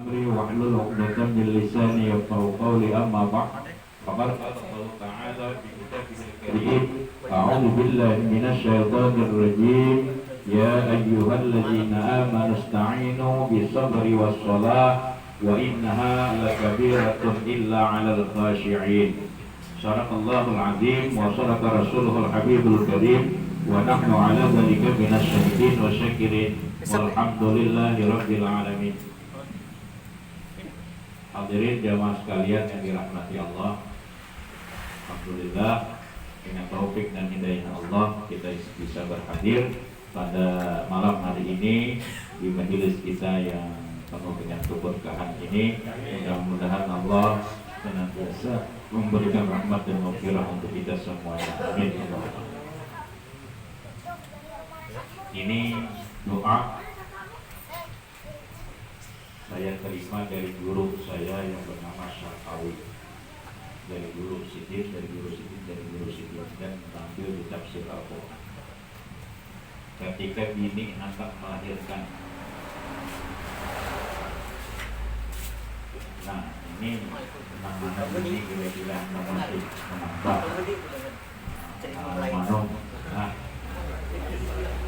أمري واحلل عقدة من لساني يفقهوا قولي أما بعد فقد قال الله تعالى في كتابه الكريم أعوذ بالله من الشيطان الرجيم يا أيها الذين آمنوا استعينوا بالصبر والصلاة وإنها لكبيرة إلا على الخاشعين صدق الله العظيم وصدق رسوله الحبيب الكريم ونحن على ذلك من الشاهدين والشاكرين والحمد لله رب العالمين. Hadirin jamaah sekalian yang dirahmati Allah, alhamdulillah dengan taufik dan hidayah Allah kita bisa berhadir pada malam hari ini di majelis kita yang penuh dengan keberkahan ini. Mudah-mudahan Allah senantiasa memberikan rahmat dan maghfirah untuk kita semuanya. Amin. Ini doa saya terima dari guru saya yang bernama Syarqawi, dari guru Sidin, dan tampil di tafsir Al-Quran. Ketika bini akan melahirkan, nah ini penanganan ini kira-kira masih menambah manung. Nah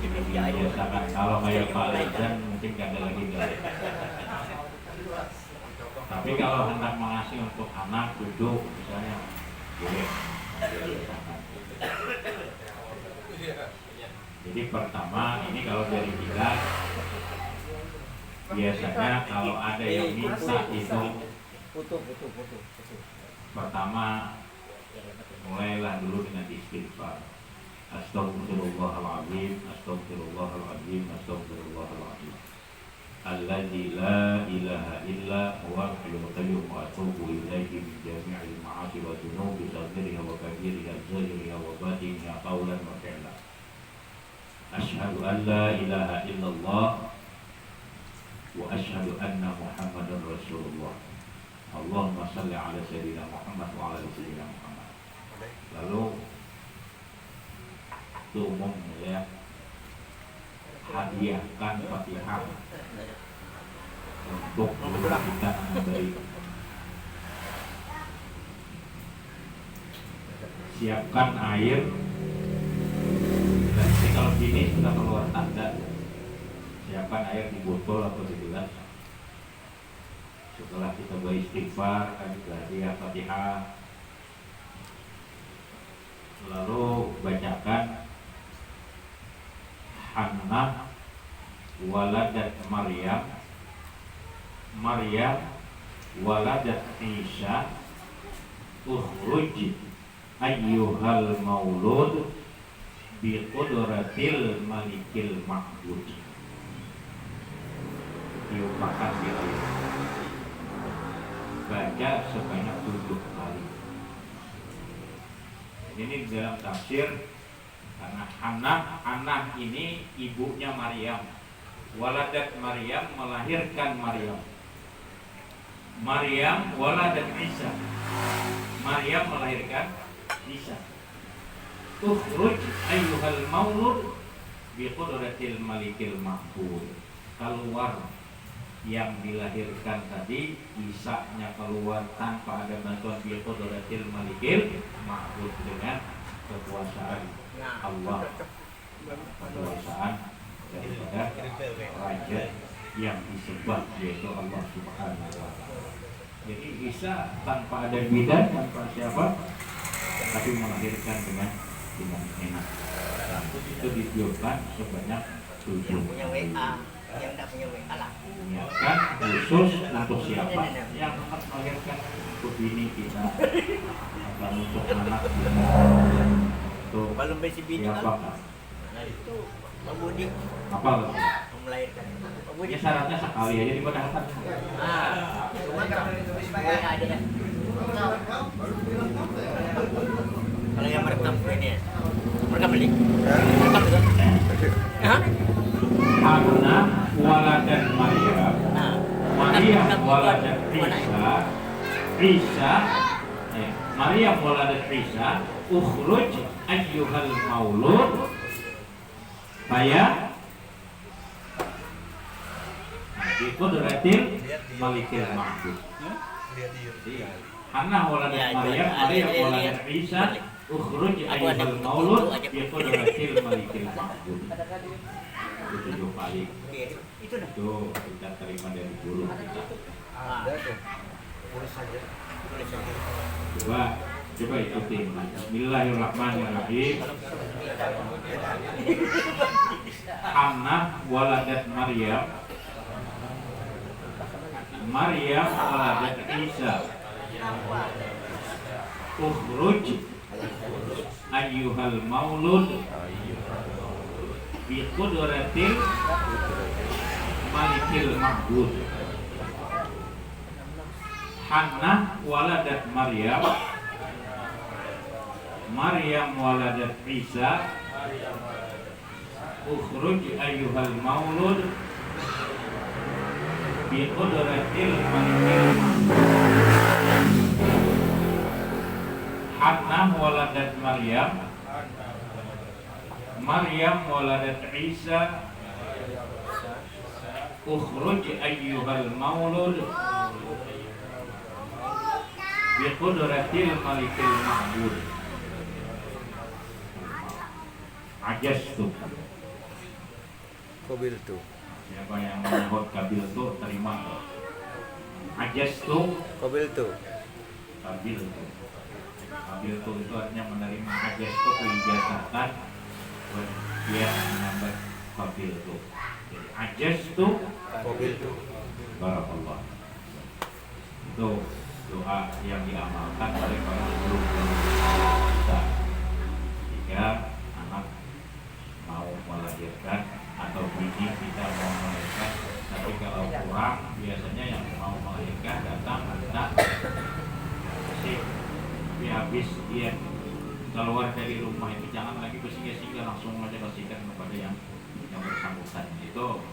ini biasakan kalau kayak Pak Lejan mungkin gak ada lagi enggak. Tapi kalau hendak mengasih untuk anak, cucu misalnya boleh. Jadi pertama ini kalau dari kita biasanya kalau ada yang minta itu pertama mulailah dulu dengan istighfar. Astaghfirullahaladzim, astaghfirullahaladzim, astaghfirullahaladzim. Alladzi la ilaha illa huwal hayyul qayyum wa atubu ilaihi min jami'il ma'asi wa dhunubi saghiriha wa kabiriha zahiriha wa batiniha qawlan wa fi'lan. Asyhadu an la ilaha illallah wa asyhadu anna Muhammadar Rasulullah. Allahumma shalli ala sayyidina Muhammad wa ala sayyidina Muhammad. Lalu itu umum ya, hadiahkan Fatihah untuk kita memberi. Siapkan air. Nanti kalau gini sudah keluar tanda. Siapkan air di botol atau di gelas. Setelah kita beristighfar, hadiah Fatihah, lalu bacakan Hannah waladat Maryam, Maryam waladat Isa, ukhruj ayyuhal maulud bi qudratil malikil ma'bud. Diupakan di ayat. Baca sebanyak 7 kali. Ini di dalam tafsir. Karena anak ini ibunya Maryam. Waladat Maryam, melahirkan Maryam. Maryam waladat Isa. Maryam melahirkan Isa. Ukhruj ayyuhal maulud bi qudratil malikil ma'bud. Keluar yang dilahirkan tadi, Isa-nya keluar tanpa ada bantuan bi qudratil malikil ma'bud, dengan kekuasaan Allah, kekuasaan daripada Raja yang disembah, yaitu Allah Subhanahu wa Ta'ala. Jadi Isa tanpa ada bidan, tanpa siapa, tapi melahirkan dengan enak. Nah, itu ditiupkan sebanyak 7 kali. Yang tidak punya WA lah. Niatkan khusus untuk siapa yang akan melahirkan, untuk ini kita akan untuk anak kita. Tuh, belum besi bini siapa? Nah itu Budi. Apa lagi? Melahirkan. Ya syaratnya sekali aja dipadahkan. Cuma WA aja ya. Kalau yang merekam ini ya, mereka beli. Merekam juga. Hannah waladat Maryam, Maryam waladat Isa, Isa, Maryam waladat Isa, ukhruj ayyuhal maulud. Saya Biqudratil malikil ma'bud. Hannah waladat Maryam, Maryam waladat Isa, ukhruj ayyuhal maulud biqudratil malikil ma'bud. Itu 7 kali. Itu dah. Itu kita terima dari guru kita. Ada tuh. Tulis saja. Coba ikutin. Bismillahirrahmanirrahim. Hannah waladat Maryam, Maryam waladat Isa, ukhruj ayyuhal maulud biqudratil malikil ma'bud. Hannah waladat Maryam, Maryam waladat Isa, ukhruj ayyuhal maulud biqudratil malikil ma'bud. Hannah waladat Maryam, Maryam waladat Isa, ukhruj ayyuhal maulud biqudratil malikil ma'bud. Ajastu. Kobil tuh. Siapa yang menyahut kabil tuh terima. Ajastu. Kobil tuh. Kabil tuh. Kabil tuh itu artinya menerima. Ajastu keijazahkan. Dia menambah kabil tuh. Jadi ajastu. Kobil tuh. Barakallah. Itu doa yang diamalkan oleh para guru kita jika anak mau melahirkan atau bini kita mau melahirkan. Tapi kalau kurang, biasanya yang mau melahirkan datang minta kasih. Tapi habis dia keluar dari rumah itu jangan lagi bersinggah-singgah, langsung aja kasihkan kepada yang bersangkutan. Itu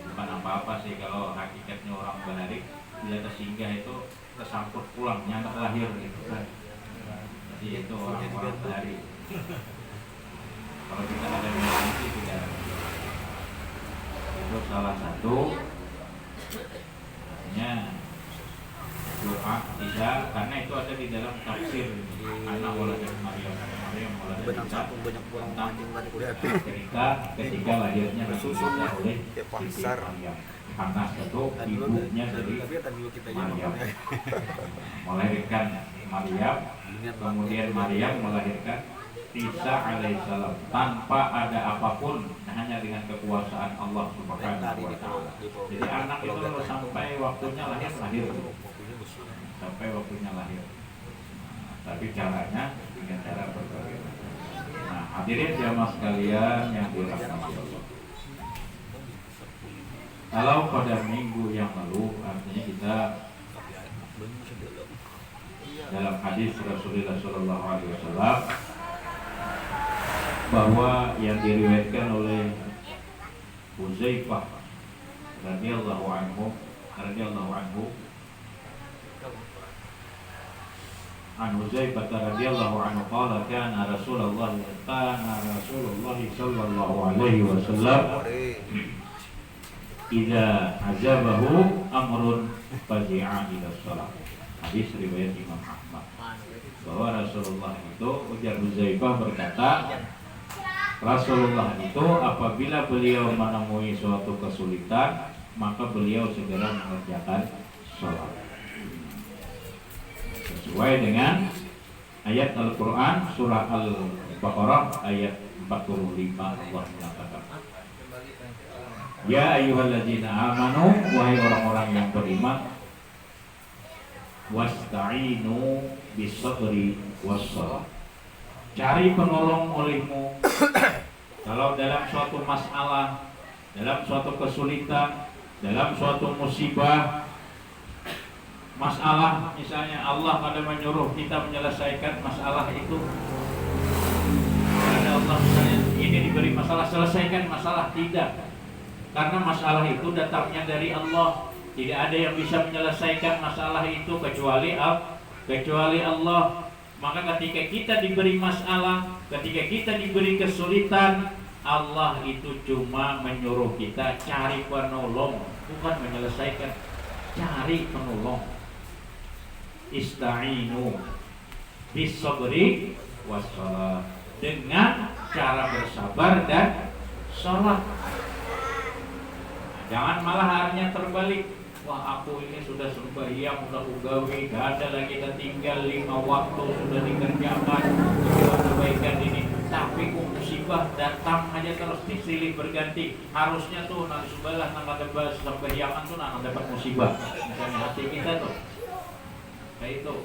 bukan apa-apa sih kalau hakikatnya orang balik bila tersinggah itu kesangkut pulang, nyata lahir gitu kan. Jadi itu orang-orang balik. Kalau kita ada memiliki tidak. Itu salah satu artinya doa tidak, karena itu ada di dalam tafsir anak waladat Maryam waladat Isa tentang cerita ketika lahirnya Nabi Isa oleh Siti Maryam. Hannah itu ibunya dari Maryam melahirkan Maryam, kemudian Maryam melahirkan Isa alaihissalam tanpa ada apapun, hanya dengan kekuasaan Allah Subhanahu wa taala. Jadi anak itu sampai waktunya lahir sampai waktunya lahir. Tapi caranya dengan cara berbeda. Nah, hadirin jamaah sekalian yang dirahmati Allah. Kalau pada minggu yang lalu, artinya kita dalam hadis Rasulullah SAW bahwa yang diriwayatkan oleh Huzaifah radhiyallahu anhu an Huzaifah radhiyallahu anhu qala kana Rasulullah sallallahu alaihi wasallam idza ajabahu amrun fazi'a ila shalah. Hadis riwayat Imam Ahmad bahwa Rasulullah itu, ujar Huzaifah berkata, Rasulullah itu apabila beliau menemui suatu kesulitan, maka beliau segera mengerjakan sholat. Sesuai dengan ayat Al-Quran surah Al-Baqarah ayat 45, Allah mengatakan, Ya ayyuhalladzina amanu, wahai orang-orang yang beriman, wasta'inu bis-sabri was-shalah. Cari penolong olehmu kalau dalam suatu masalah, dalam suatu kesulitan, dalam suatu musibah, masalah misalnya Allah pada menyuruh kita menyelesaikan masalah itu. Karena Allah misalnya ini diberi masalah, selesaikan masalah, tidak. Karena masalah itu datangnya dari Allah. Tidak ada yang bisa menyelesaikan masalah itu kecuali Allah. Maka ketika kita diberi masalah, ketika kita diberi kesulitan, Allah itu cuma menyuruh kita cari penolong, bukan menyelesaikan. Cari penolong. Ista'inu bis-sabri was-shalah, dengan cara bersabar dan sholat. Jangan malah akhirnya terbalik. Wah, aku ini sudah sembahyang, sudah ugawi, gak ada lagi, kita tinggal 5 waktu sudah dikerjakan, kebaikan ini, tapi musibah datang aja terus disilih berganti. Harusnya tuh nanti subalah nang ada sembahyangan tuh nang dapat musibah. Misalnya hati kita tuh kayak itu.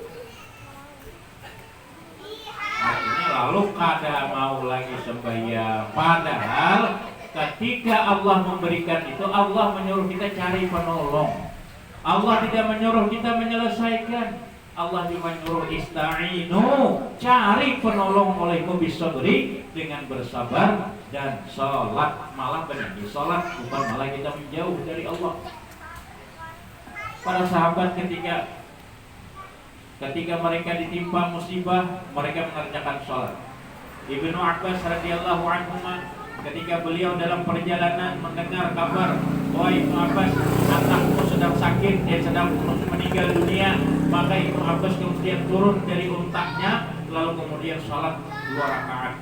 Artinya lalu kada mau lagi sembahyang, padahal ketika Allah memberikan itu, Allah menyuruh kita cari penolong. Allah tidak menyuruh kita menyelesaikan. Allah cuma menyuruh ista'inu, cari penolong olehmu bisabri, dengan bersabar dan sholat. Malah benar di sholat, bukan malah kita menjauh dari Allah. Para sahabat ketika mereka ditimpa musibah, mereka mengerjakan sholat. Ibnu Abbas radhiyallahu anhu ketika beliau dalam perjalanan mendengar kabar, wah Ibnu Abbas, anakmu sedang sakit, dia sedang meninggal dunia, maka Ibnu Abbas kemudian turun dari untaknya, lalu kemudian sholat 2 rakaat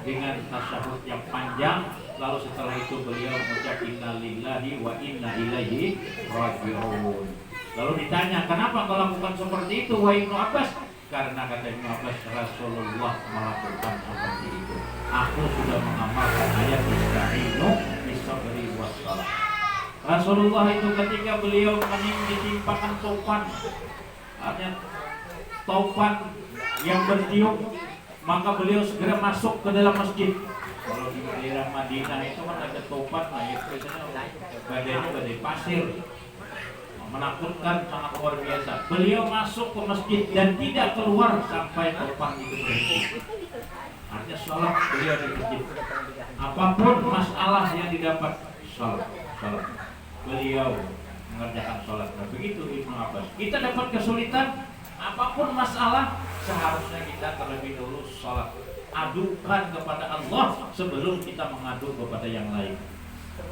dengan tasyahud yang panjang. Lalu setelah itu beliau mengucap inna lillahi wa inna ilaihi raji'un. Lalu ditanya, kenapa kau lakukan seperti itu wahai Ibnu Abbas? Karena kata Ibnu Abbas, Rasulullah melakukan seperti itu. Aku sudah mengamalkan ayat ista'inu bis-sabri was-shalah. Rasulullah itu ketika beliau ditimpakan topan, artinya topan yang bertiup, maka beliau segera masuk ke dalam masjid. Kalau di daerah Madinah itu kan ada topan, nah itu biasanya badannya badai pasir, menakutkan, sangat luar biasa. Beliau masuk ke masjid dan tidak keluar sampai topan itu berhenti. Artinya sholat beliau di masjid. Apapun masalah yang didapat, sholat. Beliau mengerjakan sholat. Nah, begitu Ibnu Abbas. Kita dapat kesulitan, apapun masalah, seharusnya kita terlebih dulu sholat. Adukan kepada Allah sebelum kita mengadu kepada yang lain.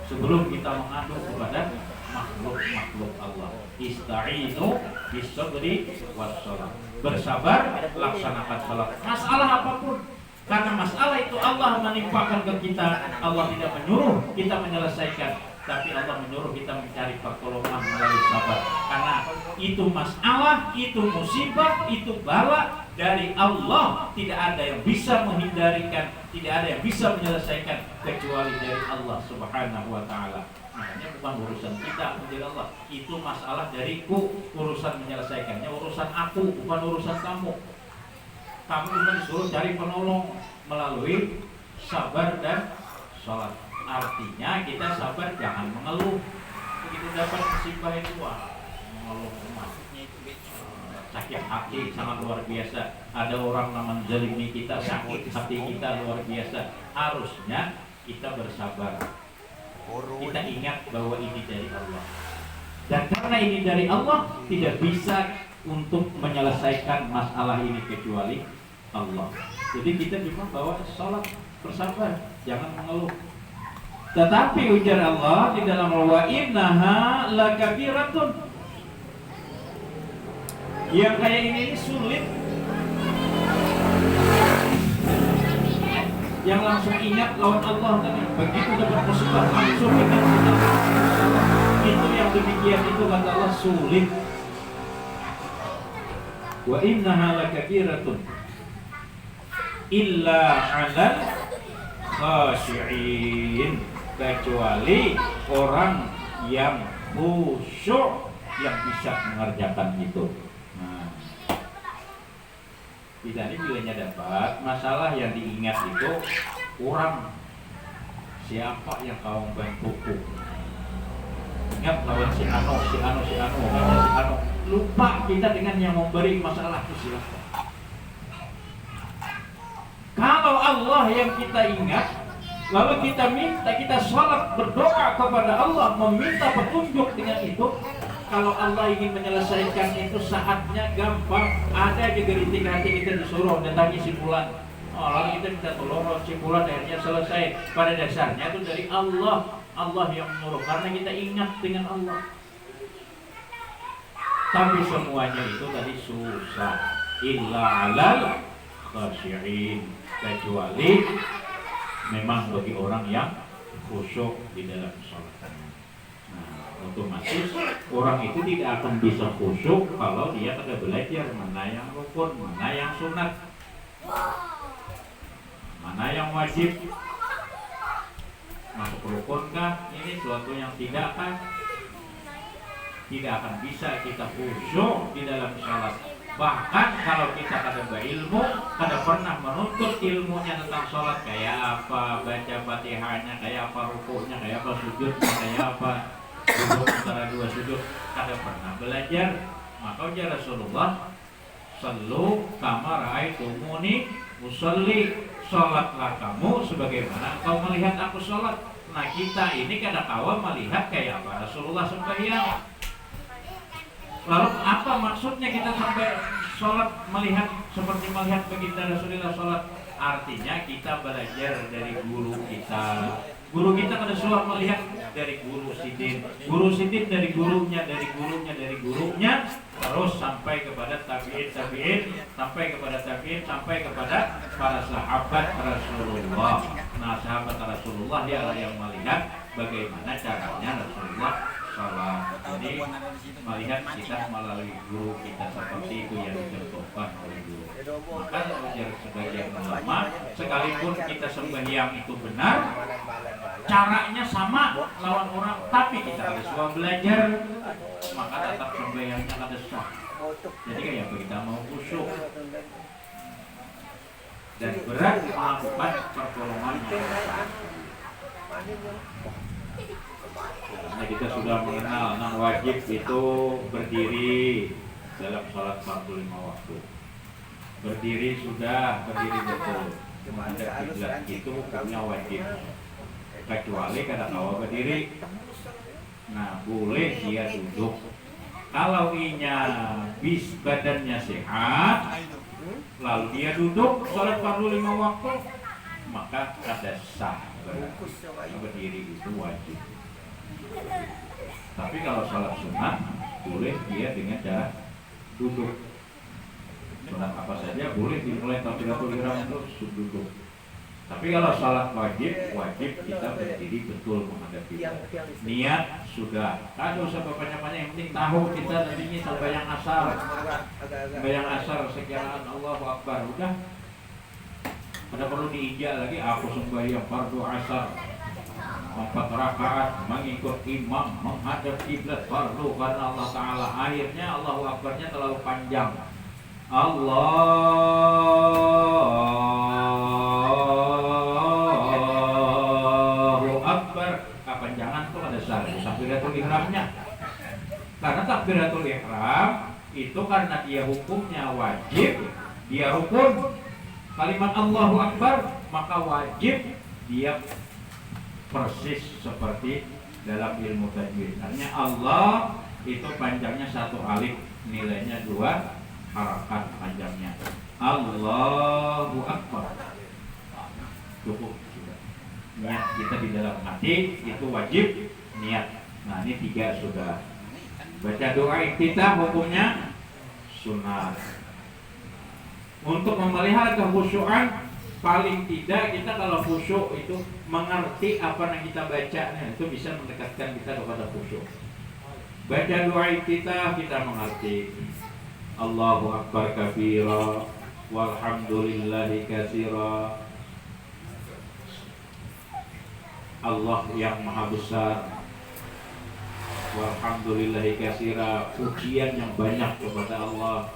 Sebelum kita mengadu kepada makhluk Allah. Ista'inu bis-sabri was-shalah. Bersabar, laksanakan salat. Masalah apapun, karena masalah itu Allah menimpakan ke kita. Allah tidak menyuruh kita menyelesaikan, tapi Allah menyuruh kita mencari pertolongan melalui sabar. Karena itu masalah, itu musibah, itu bala dari Allah. Tidak ada yang bisa menghindarikan, tidak ada yang bisa menyelesaikan kecuali dari Allah Subhanahu wa ta'ala. Makanya bukan urusan kita menjadi Allah. Itu masalah dariku, urusan menyelesaikannya urusan aku, bukan urusan kamu. Kamu cuma disuruh cari penolong melalui sabar dan sholat. Artinya kita sabar, jangan mengeluh. Begitu dapat musibah itu, mengeluh maksudnya itu sakit hati sangat luar biasa. Ada orang yang menzalimi kita, sakit hati kita luar biasa. Harusnya kita bersabar. Kita ingat bahwa ini dari Allah. Dan karena ini dari Allah, tidak bisa untuk menyelesaikan masalah ini kecuali Allah. Jadi kita cuma bawa sholat, bersabar, jangan mengeluh. Tetapi ujar Allah di dalam wa innaha lakabiratun, yang kayak ini sulit. Yang langsung ingat lawan Allah tadi, begitu dapat musibah langsung ingat Allah. Itu yang demikian itu kata Allah sulit. Wa innaha lakabiratun illa 'alal khashi'in, kecuali orang yang khusyuk yang bisa mengerjakan itu. Nah, tidak ini bilanya dapat masalah yang diingat itu orang siapa yang kau bantu. Ingat lawan si Ano, lupa kita dengan yang memberi masalah itu silakan. Kalau Allah yang kita ingat, lalu kita minta, kita sholat berdoa kepada Allah, meminta petunjuk dengan itu. Kalau Allah ingin menyelesaikan itu saatnya gampang. Ada aja geritik hati kita disuruh datangi si fulan, Lalu kita minta tolong, kesimpulan akhirnya selesai. Pada dasarnya itu dari Allah. Allah yang menyuruh karena kita ingat dengan Allah. Tapi semuanya itu tadi susah. Illa alal khashi'in, kecuali memang bagi orang yang khusyuk di dalam sholat. Nah, otomatis orang itu tidak akan bisa khusyuk kalau dia tidak belajar mana yang rukun, mana yang sunat, mana yang wajib. Masuk rukunkah? Ini suatu yang tidak akan bisa kita khusyuk di dalam sholat. Bahkan kalau kita kada berilmu, kada pernah menuntut ilmunya tentang sholat, kayak apa baca fatihahnya, kayak apa rukunya, kayak apa sujudnya, kayak apa duduk antara dua sujud, kada pernah belajar. Maka ujar Rasulullah, "Sallu kama ra'aitumuni usolli." Sholatlah kamu sebagaimana engkau melihat aku sholat. Nah kita ini kadang-kadang melihat kayak apa Rasulullah sembahyang. Lalu apa maksudnya kita sampai sholat melihat seperti melihat baginda Rasulullah sholat? Artinya kita belajar dari guru kita. Guru kita pada suara melihat dari guru sidin dari gurunya, dari gurunya, dari gurunya, terus sampai kepada tabi'in, sampai kepada tabi'in, sampai kepada para sahabat Rasulullah. Nah sahabat Rasulullah dialah yang melihat bagaimana caranya Rasulullah sholat. Jadi melihat kita melalui guru kita seperti itu yang dicontohkan oleh guru. Maka sebagian ulama, sekalipun kita sembahyang itu benar, caranya sama lawan orang, tapi kita harus suka belajar, maka tetap sembahyangnya kada sah. Jadi kayak kita mau khusyuk dan berat melakukan pertolongan yang Nah, kita sudah mengenal wajib itu berdiri dalam sholat 45 waktu. Berdiri betul. Menghadap kiblat itu hukumnya wajib. Kecuali kadang-kadang berdiri. Nah, boleh dia duduk. Kalau inya badannya sehat, lalu dia duduk sholat 45 waktu, maka kada sah. Berdiri itu wajib. Tapi kalau sholat sunat boleh dia dengan cara duduk. Sunat apa saja boleh dimulai takbiratul ihram itu duduk. Tapi kalau sholat wajib kita berdiri betul menghadap kiblat. Niat sudah, ada usah banyak-banyak, yang penting tahu kita nantinya sembahyang asar. Sembahyang asar sekiraan Allahu Akbar udah. Ada perlu diinjak lagi, aku sembahyang fardu asar 4 rakaat mengikut imam menghadap kiblat fardu karena Allah Ta'ala. Akhirnya Allahu Akbarnya terlalu panjang. Allahu Akbar, kepanjangan tuh ada syarat takbiratul ihramnya. Karena takbiratul ihram itu karena dia hukumnya wajib, dia rukun. Kalimat Allahu Akbar maka wajib dia persis seperti dalam ilmu tajwid. Artinya Allah itu panjangnya 1 alif, nilainya 2 harakat panjangnya. Allahu Akbar. Cukup sudah. Niat kita di dalam hati itu wajib niat. Nah ini 3 sudah. Baca doa iftitah hukumnya sunat. Untuk memelihara kekhusyuan, paling tidak kita kalau khusyuk itu mengerti apa yang kita baca, itu bisa mendekatkan kita kepada khusyuk. Baca doa iftitah kita mengerti. Allahu Akbar kabira walhamdulillahi katsira. Allah yang maha besar. Walhamdulillahi katsira, pujian yang banyak kepada Allah.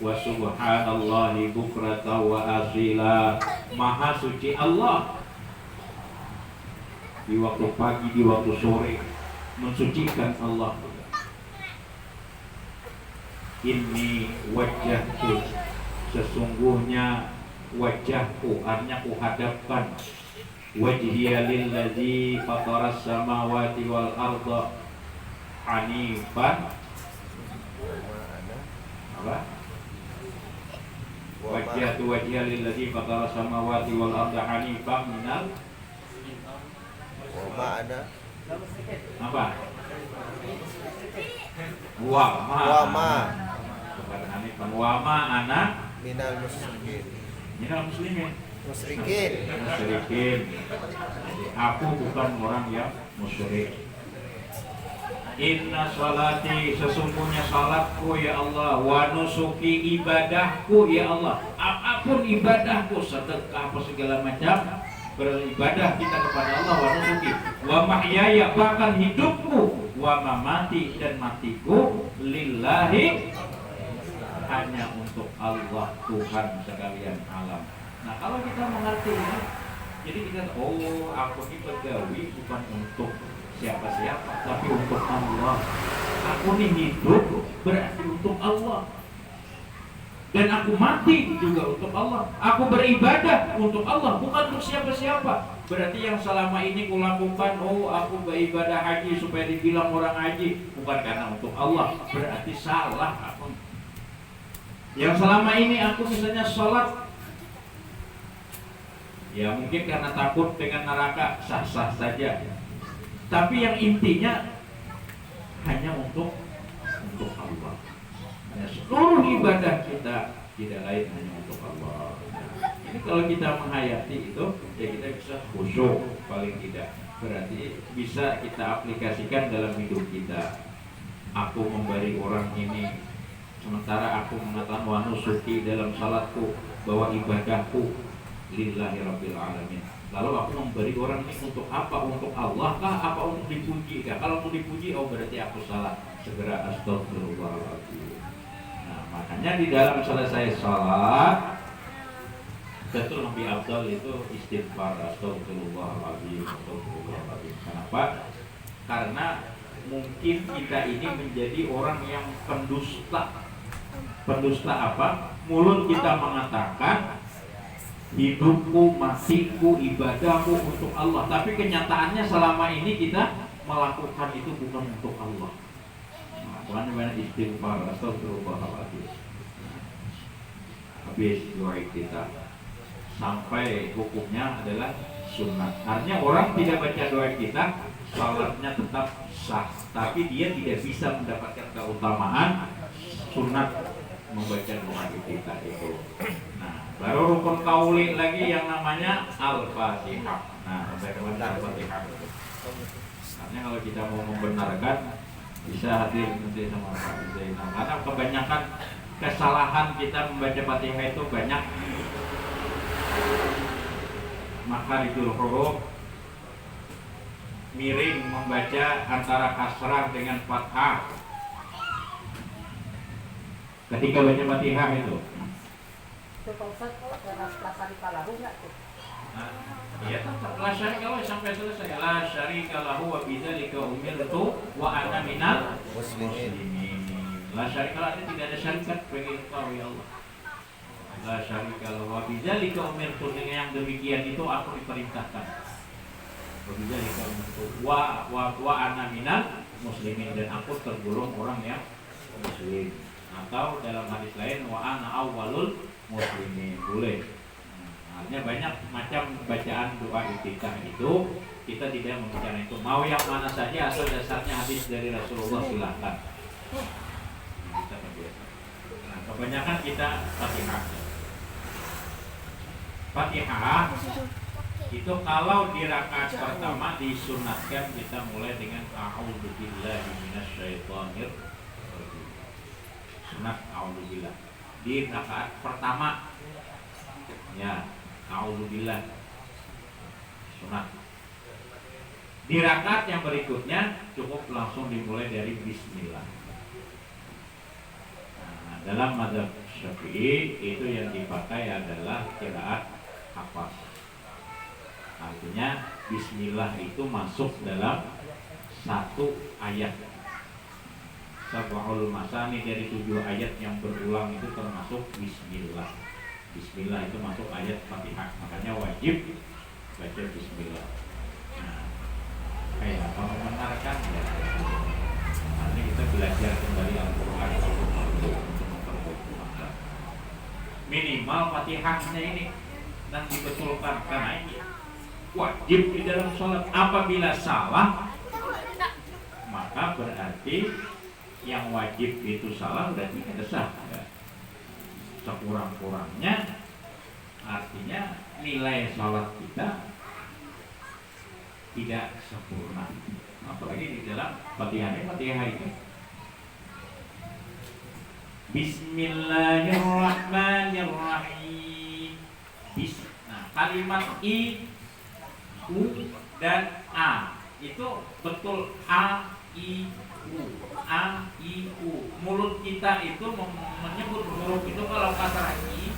Wa subhanallahi bukrata wa asila, maha suci Allah di waktu pagi, di waktu sore, mensucikan Allah. Ini wajahku, sesungguhnya wajahku, artinya ku hadapkan. Wajhiya lillazi fataras samawati wal arda hanifan. Apa? wajjahtu wajhiya lilladzi fatara samawati wal arda hanifan minal Wama ada. apa? Wama. Bukan hanifan. Wama ana Minal musyrikin. minal muslimin. Musyrikin. Musyrikin. Aku bukan orang yang musyrik. Inna salati, sesungguhnya salatku ya Allah, wa nusuki, ibadahku ya Allah, apapun ibadahku, sedekah apa segala macam beribadah kita kepada Allah, wa nusuki, wa mahyaya, bahkan hidupku, wa mamati, dan matiku, lillahi, hanya untuk Allah, Tuhan sekalian alam. Nah kalau kita mengerti ini, jadi kita oh aku ini pegawai bukan untuk siapa-siapa, tapi untuk Allah. Aku ini hidup berarti untuk Allah, dan aku mati juga untuk Allah. Aku beribadah untuk Allah, bukan untuk siapa-siapa. Berarti yang selama ini kulakukan, oh aku beribadah haji supaya dibilang orang haji, bukan karena untuk Allah, berarti salah aku. Yang selama ini aku misalnya sholat, ya mungkin karena takut dengan neraka, sah-sah saja. Tapi yang intinya hanya untuk Allah. Hanya seluruh ibadah kita tidak lain hanya untuk Allah. Ini kalau kita menghayati itu, ya kita bisa khusyuk paling tidak. Berarti bisa kita aplikasikan dalam hidup kita. Aku memberi orang ini, sementara aku mengatakan wa nusuki dalam salatku, bahwa ibadahku lillahi rabbil alamin. Lalu aku memberi orang ini untuk apa? Untuk Allah kah? Apa untuk dipuji kah? Kalau untuk dipuji, oh berarti aku salah. Segera astagfirullahaladzim. Nah makanya di dalam selesai salat, betul lebih afdal itu istighfar, astagfirullahaladzim, astagfirullahaladzim. Kenapa? Karena mungkin kita ini menjadi orang yang pendusta. Pendusta apa? Mulut kita mengatakan hidupku, matiku, ibadahku untuk Allah, tapi kenyataannya selama ini kita melakukan itu bukan untuk Allah. Makanya banyak istighfar, astagfirullahaladzim. Habis doa kita sampai hukumnya adalah sunnah. Artinya orang tidak baca doa kita, salatnya tetap sah, tapi dia tidak bisa mendapatkan keutamaan sunat membaca doa kita itu. Baru rukun kauli lagi yang namanya Al-Fatihah. Nah, bagaimana Al-Fatihah? Artinya kalau kita mau membenarkan, bisa hadir nanti sama Pak Zainal. Karena kebanyakan kesalahan kita membaca Fatihah itu banyak makharijul huruf, miring membaca antara kasrah dengan fathah. Ketika baca Fatihah itu iya, la syarika lahu sampai selesai. La syarika lahu wa bidzalika umirtu wa ana minal muslimin. La syarika lahu, tidak ada syarikat bagi Engkau ya Allah. La syarika lahu wa bidzalika umirtu, dengan yang demikian itu aku diperintahkan. Wa bidzalika umirtu wa ana minal muslimin, dan aku tergolong orang yang muslim. Atau dalam hadis lain wa ana awwalul muslimin, boleh. Artinya banyak macam bacaan doa iftitah itu, kita tidak membicarakan itu. Mau yang mana saja asal dasarnya hadis dari Rasulullah, silakan. Kita biasa. Nah, kebanyakan kita Fatihah. Fatihah itu kalau di rakaat pertama disunatkan kita mulai dengan a'udzubillahi minasyaitonir rajim. Sunat a'udzubillah di rakaat pertama, ya, a'udzubillah, sunat. Di rakaat yang berikutnya cukup langsung dimulai dari bismillah. Nah, dalam mazhab Syafi'i itu yang dipakai adalah qiraat hafaz. Artinya bismillah itu masuk dalam satu ayat. Sab'ul masani, dari 7 ayat yang berulang itu termasuk bismillah. Bismillah itu masuk ayat Fatihah, makanya wajib baca bismillah. Nah, kayak apa membenarkan ya? Nanti kita belajar kembali Al-Quran untuk memperbaiki makna. Minimal minimal Fatihahnya ini dan dibetulkan karena ini wajib di dalam sholat. Apabila salah maka berarti yang wajib itu salah, berarti tidak sah ya. Sekurang-kurangnya artinya nilai sholat kita tidak sempurna, apalagi di dalam Fatihah itu. Bismillahirrahmanirrahim. Nah, kalimat i, u dan a itu betul a, i, u, a, i, u. Mulut kita itu menyebut huruf itu kalau kasrah i,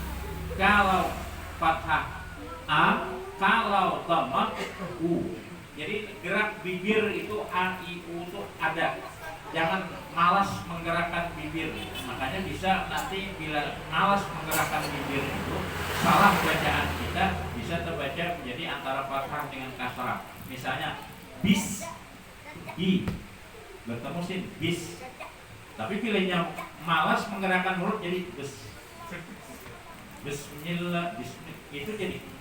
kalau fathah a, kalau dhamma u. Jadi gerak bibir itu a, i, u itu ada. Jangan malas menggerakkan bibir. Makanya bisa nanti bila malas menggerakkan bibir itu salah bacaan kita bisa terbaca menjadi antara fathah dengan kasrah. Misalnya bis, i bertemu sin bis. Tapi pilihnya malas menggerakkan mulut jadi bes. Bismillah, itu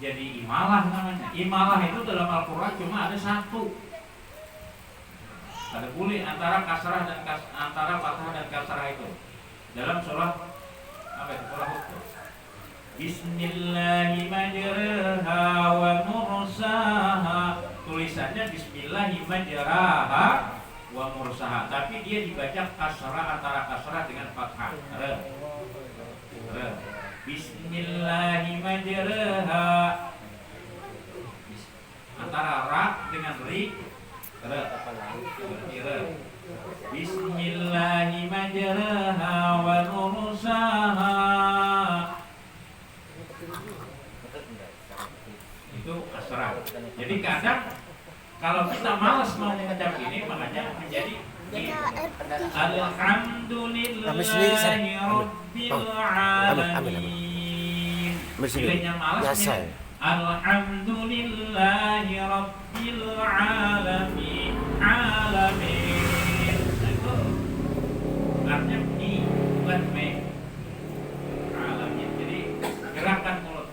jadi imalah namanya. Imalah itu dalam Al-Qur'an cuma ada satu. Ada boleh antara kasrah dan antara fathah dan kasrah itu dalam surah apa itu? Surah Hud. Bismillahirrahmanirrahim wa mursaha. Tulisannya Bismillahirrahmanirrahim wa mursaha, tapi dia dibaca kasrah antara kasrah dengan fathah. Bismillahirrahmanirrahim antara ra dengan ri. Bismillahirrahmanirrahim wa mursaha. Itu kasrah. Jadi kadang kalau kita malas mau mengucap ini makanya menjadi Alhamdulillahi Rabbil Alamin. Pilihnya malas ya. Alhamdulillahi Rabbil Alamin. Alamin. Nah, itu artinya i bukan me. Alamin. Jadi gerakan mulut.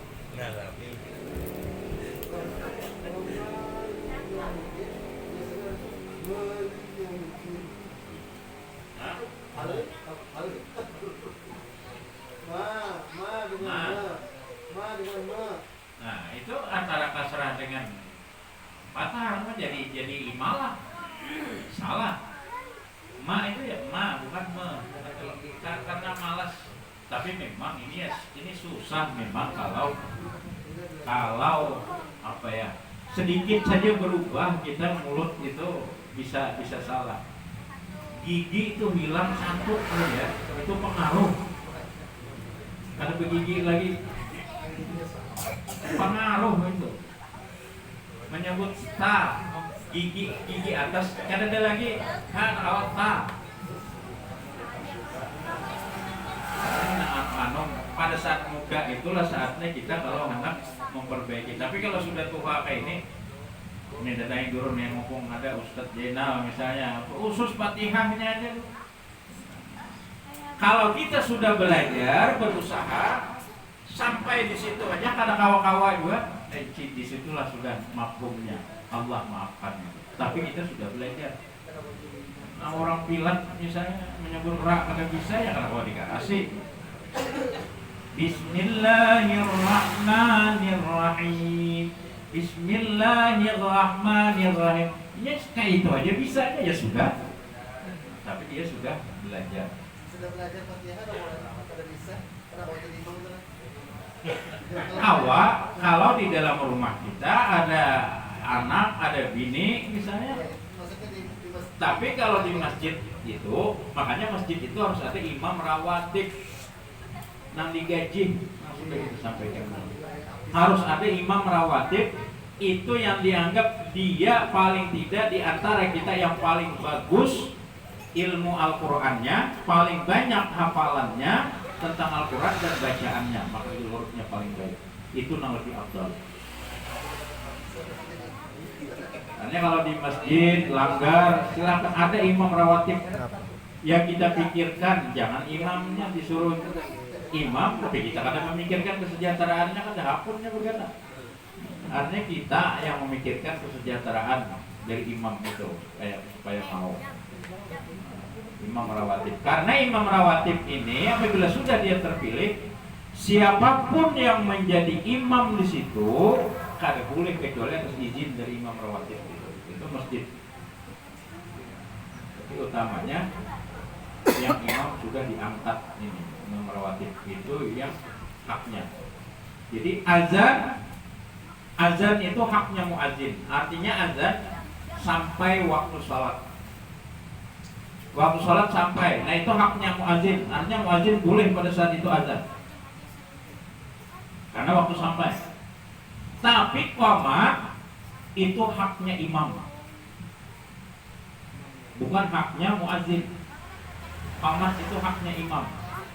Nah, itu antara kasrah dengan fathah jadi imalah. Salah. Ma itu ya ma bukan me. Karena malas. Tapi memang ini susah memang kalau apa ya? Sedikit saja berubah kita mulut itu bisa salah. Gigi itu hilang satu ya, itu pengaruh. Kalau bergigi lagi pengaruh itu. Menyebut ta, gigi atas, kan ada lagi kan awal ta. Pada saat muda itulah saatnya kita kalau hendak memperbaiki. Tapi kalau sudah tua kayak ini dadain turun yang mumpung ada Ustadz Jenal misalnya, usus Fatihahnya aja. Kalau kita sudah belajar, berusaha sampai di situ aja, kadang kawa-kawa juga, di situlah sudah mafhumnya. Allah maafkan. Tapi kita sudah belajar. Nah, orang pilek misalnya menyebut ra kagak bisa ya kalau dikasih. Bismillahirrahmanirrahim. Bismillahirrahmanirrahim. Ya kayak itu aja bisa aja ya sudah. Tapi dia sudah belajar. Sudah belajar Fatihah atau bisa? Kenapa jadi imam itu? Kalau di dalam rumah kita ada anak, ada bini misalnya. Tapi kalau di masjid itu, makanya masjid itu harus ada imam rawatib nang digaji, sudah itu sampaikan. Harus ada imam rawatib, itu yang dianggap dia paling tidak di antara kita yang paling bagus ilmu Al-Qur'annya, paling banyak hafalannya tentang Al-Qur'an dan bacaannya, maka itu hurufnya paling baik. Itu yang lebih afdal. Karena kalau di masjid langgar, silakan ada imam rawatib. Yang kita pikirkan jangan imamnya disuruh imam, tapi kita kadang memikirkan kesejahteraannya kan hapunnya begitu. Artinya kita yang memikirkan kesejahteraan dari imam itu supaya mau imam rawatib. Karena imam rawatib ini apabila sudah dia terpilih, siapapun yang menjadi imam di situ kada boleh kecuali atas izin dari imam rawatib itu masjid. Tapi utamanya yang imam sudah diangkat ini imam rawatib itu yang haknya. Jadi azan itu haknya muadzin. Artinya azan sampai waktu sholat. Waktu sholat sampai. Nah itu haknya muadzin. Artinya muadzin boleh pada saat itu azan. Karena waktu sampai. Tapi qomat itu haknya imam. Bukan haknya muadzin. Qomat itu haknya imam.